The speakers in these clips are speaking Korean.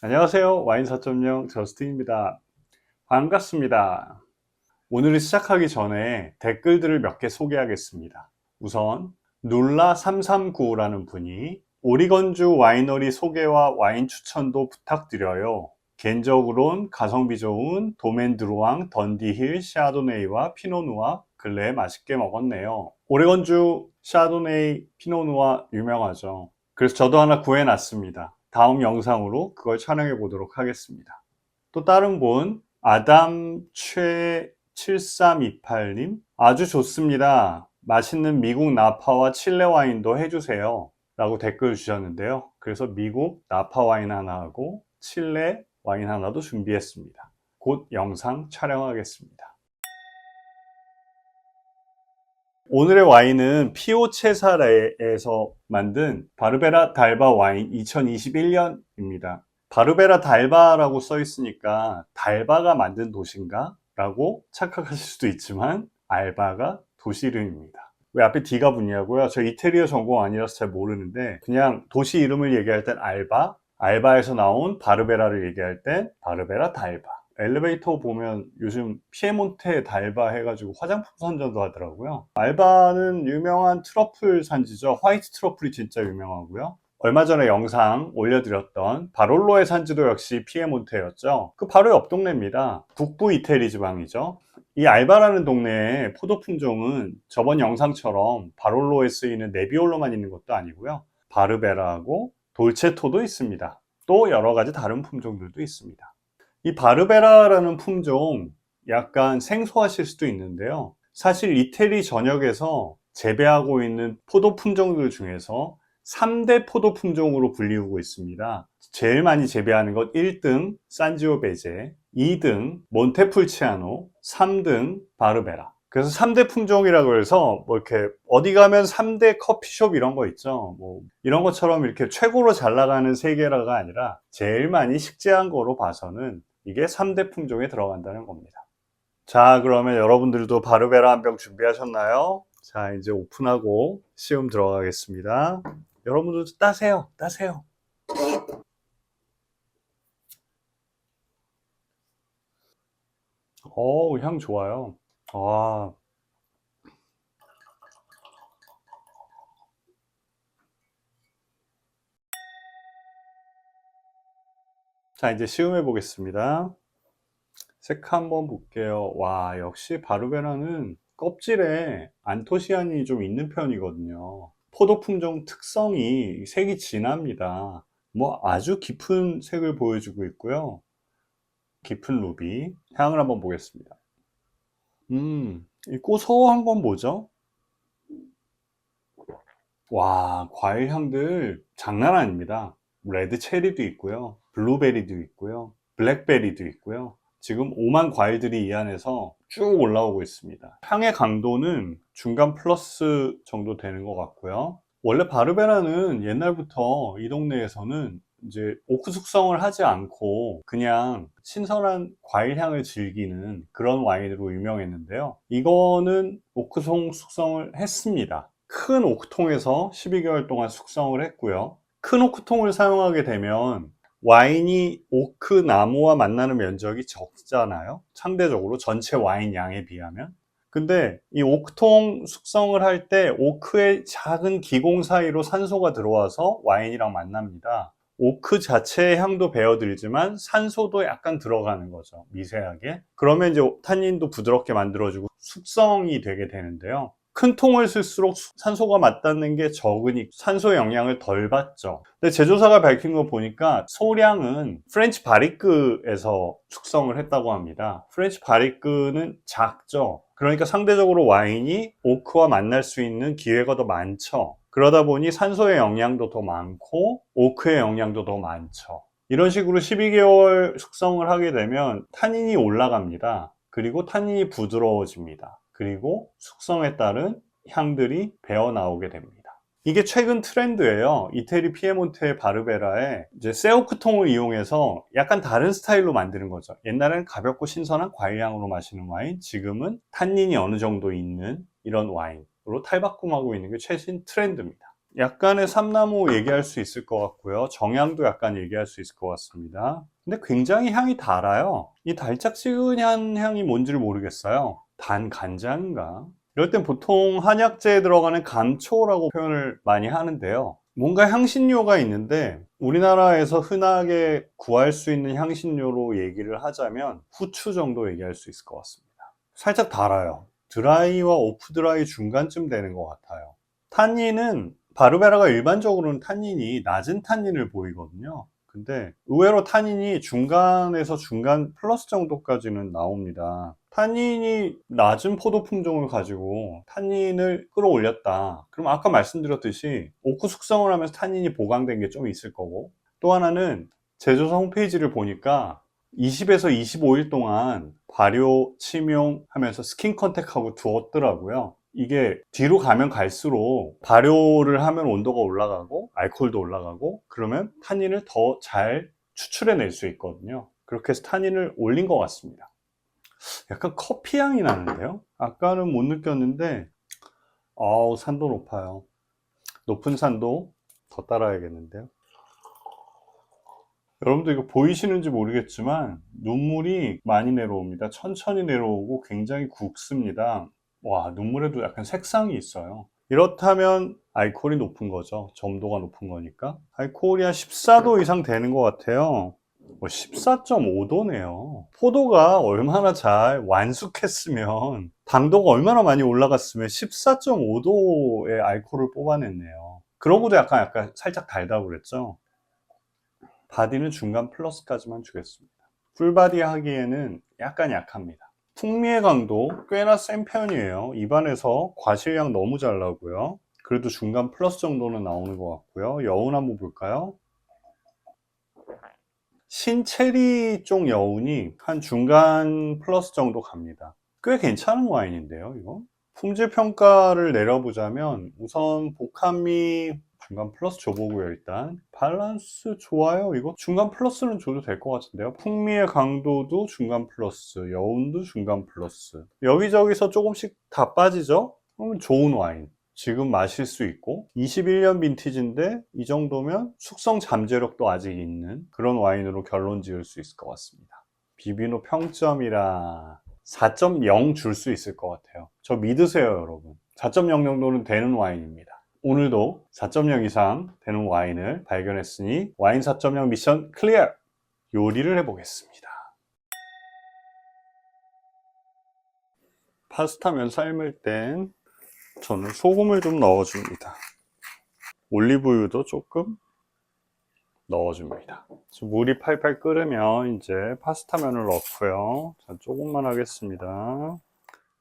안녕하세요. 와인 4.0 저스틴입니다. 반갑습니다. 오늘을 시작하기 전에 댓글들을 몇 개 소개하겠습니다. 우선 눌라339라는 분이 오리건주 와이너리 소개와 와인 추천도 부탁드려요. 개인적으론 가성비 좋은 도멘드루앙, 던디힐, 샤도네이와 피노누아 근래에 맛있게 먹었네요. 오레건주 샤도네이, 피노누아 유명하죠. 그래서 저도 하나 구해놨습니다. 다음 영상으로 그걸 촬영해 보도록 하겠습니다. 또 다른 분 아담 최 7328님 아주 좋습니다. 맛있는 미국 나파와 칠레 와인도 해주세요 라고 댓글 주셨는데요. 그래서 미국 나파 와인 하나 하고 칠레 와인 하나도 준비했습니다. 곧 영상 촬영하겠습니다. 오늘의 와인은 피오체사레에서 만든 바르베라 달바 와인 2021년입니다. 바르베라 달바라고 써 있으니까 달바가 만든 도시인가? 라고 착각하실 수도 있지만 알바가 도시 이름입니다. 왜 앞에 D가 붙냐고요? 저 이태리어 전공 아니라서 잘 모르는데 그냥 도시 이름을 얘기할 땐 알바, 알바에서 나온 바르베라를 얘기할 땐 바르베라 달바. 엘리베이터 보면 요즘 피에몬테 달바 해가지고 화장품 선전도 하더라고요. 알바는 유명한 트러플 산지죠. 화이트 트러플이 진짜 유명하고요. 얼마 전에 영상 올려드렸던 바롤로의 산지도 역시 피에몬테였죠. 그 바로 옆 동네입니다. 북부 이태리 지방이죠. 이 알바라는 동네의 포도 품종은 저번 영상처럼 바롤로에 쓰이는 네비올로만 있는 것도 아니고요. 바르베라하고 돌체토도 있습니다. 또 여러 가지 다른 품종들도 있습니다. 이 바르베라라는 품종 약간 생소하실 수도 있는데요. 사실 이태리 전역에서 재배하고 있는 포도 품종들 중에서 3대 포도 품종으로 불리우고 있습니다. 제일 많이 재배하는 것 1등 산지오베제, 2등 몬테풀치아노, 3등 바르베라. 그래서 3대 품종이라고 해서 뭐 이렇게 어디 가면 3대 커피숍 이런 거 있죠. 뭐 이런 것처럼 이렇게 최고로 잘 나가는 세 개라가 아니라 제일 많이 식재한 거로 봐서는 이게 3대 품종에 들어간다는 겁니다. 자, 그러면 여러분들도 바르베라 한 병 준비하셨나요? 자, 이제 오픈하고 시음 들어가겠습니다. 여러분들도 따세요. 따세요. 향 좋아요. 아, 자, 이제 시음해 보겠습니다. 색 한번 볼게요. 와, 역시 바르베라는 껍질에 안토시아닌이 좀 있는 편이거든요. 포도 품종 특성이 색이 진합니다. 뭐 아주 깊은 색을 보여주고 있고요. 깊은 루비. 향을 한번 보겠습니다. 이 고소한 건 뭐죠? 와, 과일 향들 장난 아닙니다. 레드 체리도 있고요. 블루베리도 있고요. 블랙베리도 있고요. 지금 오만 과일들이 이 안에서 쭉 올라오고 있습니다. 향의 강도는 중간 플러스 정도 되는 것 같고요. 원래 바르베라는 옛날부터 이 동네에서는 이제 오크 숙성을 하지 않고 그냥 신선한 과일 향을 즐기는 그런 와인으로 유명했는데요. 이거는 오크송 숙성을 했습니다. 큰 오크통에서 12개월 동안 숙성을 했고요. 큰 오크통을 사용하게 되면 와인이 오크 나무와 만나는 면적이 적잖아요. 상대적으로 전체 와인 양에 비하면. 근데 이 오크통 숙성을 할 때 오크의 작은 기공 사이로 산소가 들어와서 와인이랑 만납니다. 오크 자체의 향도 배어들지만 산소도 약간 들어가는 거죠. 미세하게. 그러면 이제 탄닌도 부드럽게 만들어주고 숙성이 되게 되는데요. 큰 통을 쓸수록 산소가 맞닿는 게 적으니 산소 영향을 덜 받죠. 근데 제조사가 밝힌 거 보니까 소량은 프렌치 바리크에서 숙성을 했다고 합니다. 프렌치 바리크는 작죠. 그러니까 상대적으로 와인이 오크와 만날 수 있는 기회가 더 많죠. 그러다 보니 산소의 영향도 더 많고 오크의 영향도 더 많죠. 이런 식으로 12개월 숙성을 하게 되면 타닌이 올라갑니다. 그리고 타닌이 부드러워집니다. 그리고 숙성에 따른 향들이 배어 나오게 됩니다. 이게 최근 트렌드예요. 이태리 피에몬테 바르베라에 이제 세오크통을 이용해서 약간 다른 스타일로 만드는 거죠. 옛날에는 가볍고 신선한 과일향으로 마시는 와인, 지금은 탄닌이 어느 정도 있는 이런 와인으로 탈바꿈하고 있는 게 최신 트렌드입니다. 약간의 삼나무 얘기할 수 있을 것 같고요. 정향도 약간 얘기할 수 있을 것 같습니다. 근데 굉장히 향이 달아요. 이 달짝지근한 향이 뭔지를 모르겠어요. 단 간장인가? 이럴 땐 보통 한약재에 들어가는 감초라고 표현을 많이 하는데요. 뭔가 향신료가 있는데 우리나라에서 흔하게 구할 수 있는 향신료로 얘기를 하자면 후추 정도 얘기할 수 있을 것 같습니다. 살짝 달아요. 드라이와 오프 드라이 중간쯤 되는 것 같아요. 탄닌은 바르베라가 일반적으로는 탄닌이 낮은 탄닌을 보이거든요. 근데 의외로 탄닌이 중간에서 중간 플러스 정도까지는 나옵니다. 탄닌이 낮은 포도 품종을 가지고 탄닌을 끌어올렸다. 그럼 아까 말씀드렸듯이 오크 숙성을 하면서 탄닌이 보강된 게 좀 있을 거고, 또 하나는 제조사 홈페이지를 보니까 20에서 25일 동안 발효, 침용하면서 스킨 컨택하고 두었더라고요. 이게 뒤로 가면 갈수록 발효를 하면 온도가 올라가고 알코올도 올라가고 그러면 타닌을 더 잘 추출해낼 수 있거든요. 그렇게 해서 타닌을 올린 것 같습니다. 약간 커피 향이 나는데요. 아까는 못 느꼈는데 산도 높아요. 높은 산도 더 따라야겠는데요. 여러분들 이거 보이시는지 모르겠지만 눈물이 많이 내려옵니다. 천천히 내려오고 굉장히 굵습니다. 와, 눈물에도 약간 색상이 있어요. 이렇다면 알코올이 높은 거죠. 점도가 높은 거니까. 알코올이 한 14도 이상 되는 것 같아요. 14.5도네요. 포도가 얼마나 잘 완숙했으면, 당도가 얼마나 많이 올라갔으면 14.5도의 알코올을 뽑아냈네요. 그러고도 약간 살짝 달다고 그랬죠. 바디는 중간 플러스까지만 주겠습니다. 풀바디 하기에는 약간 약합니다. 풍미의 강도 꽤나 센 편이에요. 입안에서 과실량 너무 잘 나고요. 그래도 중간 플러스 정도는 나오는 것 같고요. 여운 한번 볼까요? 신체리 쪽 여운이 한 중간 플러스 정도 갑니다. 꽤 괜찮은 와인인데요, 이거? 품질 평가를 내려보자면 우선 복합미 중간 플러스 줘보고요. 일단 밸런스 좋아요. 이거 중간 플러스는 줘도 될 것 같은데요. 풍미의 강도도 중간 플러스, 여운도 중간 플러스. 여기저기서 조금씩 다 빠지죠? 그러면 좋은 와인. 지금 마실 수 있고 21년 빈티지인데 이 정도면 숙성 잠재력도 아직 있는 그런 와인으로 결론 지을 수 있을 것 같습니다. 비비노 평점이라 4.0 줄 수 있을 것 같아요. 저 믿으세요, 여러분. 4.0 정도는 되는 와인입니다. 오늘도 4.0 이상 되는 와인을 발견했으니 와인 4.0 미션 클리어! 요리를 해보겠습니다. 파스타면 삶을 땐 저는 소금을 좀 넣어줍니다. 올리브유도 조금 넣어줍니다. 물이 팔팔 끓으면 이제 파스타면을 넣고요. 자, 조금만 하겠습니다.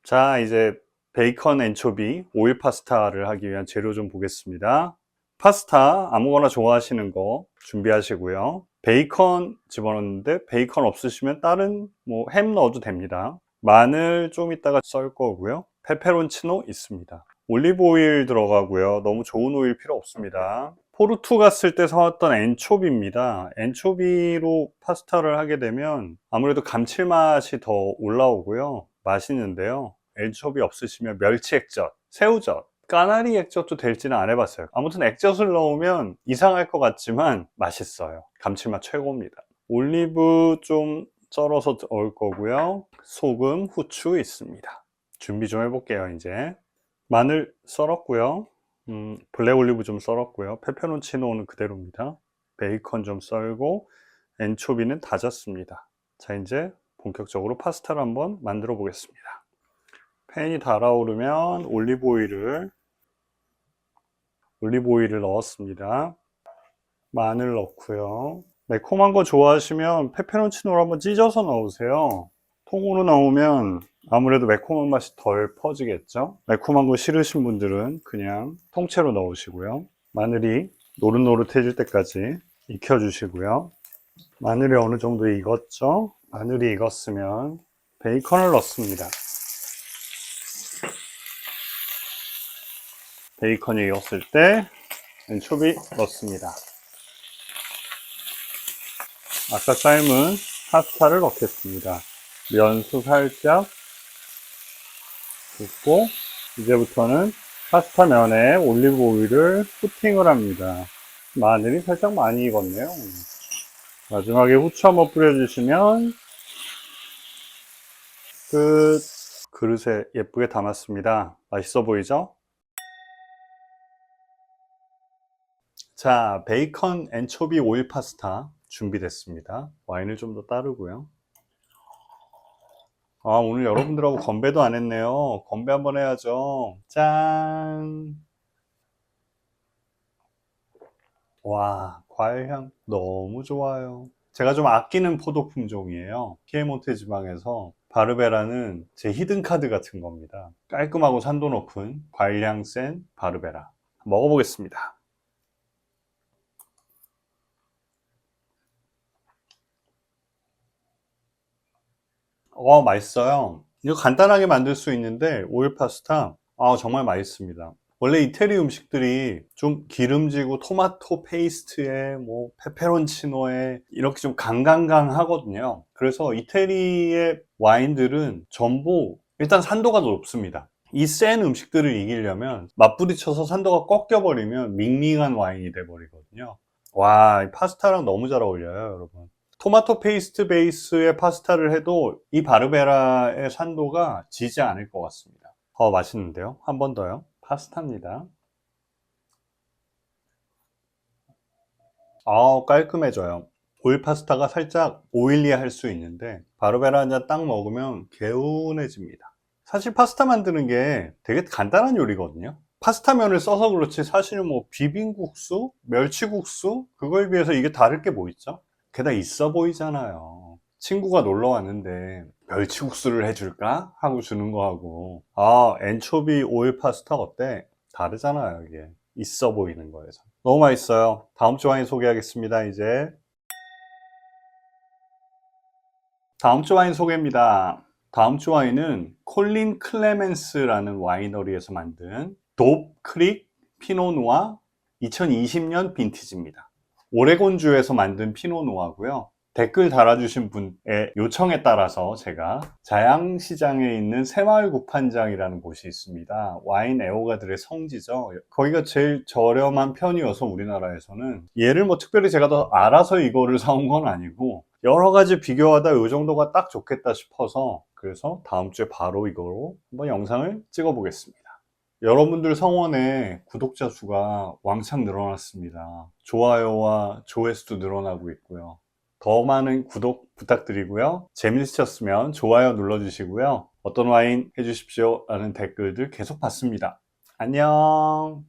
자, 이제 베이컨 엔초비 오일 파스타를 하기 위한 재료 좀 보겠습니다. 파스타 아무거나 좋아하시는 거 준비하시고요. 베이컨 집어넣는데 베이컨 없으시면 다른 햄 넣어도 됩니다. 마늘 좀 이따가 썰 거고요. 페페론치노 있습니다. 올리브 오일 들어가고요. 너무 좋은 오일 필요 없습니다. 포르투 갔을 때 사왔던 엔초비입니다. 엔초비로 파스타를 하게 되면 아무래도 감칠맛이 더 올라오고요. 맛있는데요. 엔초비 없으시면 멸치 액젓, 새우젓, 까나리 액젓도 될지는 안 해봤어요. 아무튼 액젓을 넣으면 이상할 것 같지만 맛있어요. 감칠맛 최고입니다. 올리브 좀 썰어서 넣을 거고요. 소금, 후추 있습니다. 준비 좀 해볼게요. 이제 마늘 썰었고요. 블랙 올리브 좀 썰었고요. 페페론치노는 그대로입니다. 베이컨 좀 썰고 엔초비는 다졌습니다. 자, 이제 본격적으로 파스타를 한번 만들어 보겠습니다. 팬이 달아오르면 올리브 오일을 넣었습니다. 마늘 넣고요. 매콤한 거 좋아하시면 페페론치노를 한번 찢어서 넣으세요. 통으로 넣으면 아무래도 매콤한 맛이 덜 퍼지겠죠. 매콤한 거 싫으신 분들은 그냥 통째로 넣으시고요. 마늘이 노릇노릇해질 때까지 익혀주시고요. 마늘이 어느 정도 익었죠? 마늘이 익었으면 베이컨을 넣습니다. 베이컨이 익었을 때 엔초비 넣습니다. 아까 삶은 파스타를 넣겠습니다. 면수 살짝 붓고 이제부터는 파스타 면에 올리브 오일을 코팅을 합니다. 마늘이 살짝 많이 익었네요. 마지막에 후추 한번 뿌려주시면 끝. 그릇에 예쁘게 담았습니다. 맛있어 보이죠? 자, 베이컨 엔초비 오일 파스타 준비됐습니다. 와인을 좀 더 따르고요. 아, 오늘 여러분들하고 건배도 안 했네요. 건배 한번 해야죠. 짠! 와, 과일향 너무 좋아요. 제가 좀 아끼는 포도 품종이에요. 피에몬테 지방에서 바르베라는 제 히든카드 같은 겁니다. 깔끔하고 산도 높은 과일향 센 바르베라. 먹어보겠습니다. 맛있어요. 이거 간단하게 만들 수 있는데 오일 파스타 정말 맛있습니다. 원래 이태리 음식들이 좀 기름지고 토마토 페이스트에 뭐 페페론치노에 이렇게 좀 강강강하거든요. 그래서 이태리의 와인들은 전부 일단 산도가 높습니다. 이 센 음식들을 이기려면 맞부딪혀서 산도가 꺾여버리면 밍밍한 와인이 돼버리거든요. 와, 이 파스타랑 너무 잘 어울려요, 여러분. 토마토 페이스트 베이스의 파스타를 해도 이 바르베라의 산도가 지지 않을 것 같습니다. 맛있는데요? 한 번 더요. 파스타입니다. 깔끔해져요. 오일 파스타가 살짝 오일리할 수 있는데 바르베라 한 잔 딱 먹으면 개운해집니다. 사실 파스타 만드는 게 되게 간단한 요리거든요. 파스타면을 써서 그렇지 사실은 뭐 비빔국수, 멸치국수 그거에 비해서 이게 다를 게 뭐 있죠? 게다가 있어 보이잖아요. 친구가 놀러 왔는데 멸치국수를 해줄까? 하고 주는 거하고 엔초비 오일 파스타 어때? 다르잖아요 이게. 있어 보이는 거에서 너무 맛있어요. 다음 주 와인 소개하겠습니다. 이제 다음 주 와인 소개입니다. 다음 주 와인은 콜린 클레멘스라는 와이너리에서 만든 돕 크릭 피노누아 2020년 빈티지입니다. 오레곤주에서 만든 피노누아고요. 댓글 달아주신 분의 요청에 따라서 제가 자양시장에 있는 새마을 구판장이라는 곳이 있습니다. 와인 애호가들의 성지죠. 거기가 제일 저렴한 편이어서 우리나라에서는 얘를 뭐 특별히 제가 더 알아서 이거를 사온 건 아니고 여러 가지 비교하다 이 정도가 딱 좋겠다 싶어서 그래서 다음 주에 바로 이거로 한번 영상을 찍어 보겠습니다. 여러분들 성원에 구독자 수가 왕창 늘어났습니다. 좋아요와 조회수도 늘어나고 있고요. 더 많은 구독 부탁드리고요. 재밌으셨으면 좋아요 눌러주시고요. 어떤 와인 해주십시오 라는 댓글들 계속 받습니다. 안녕.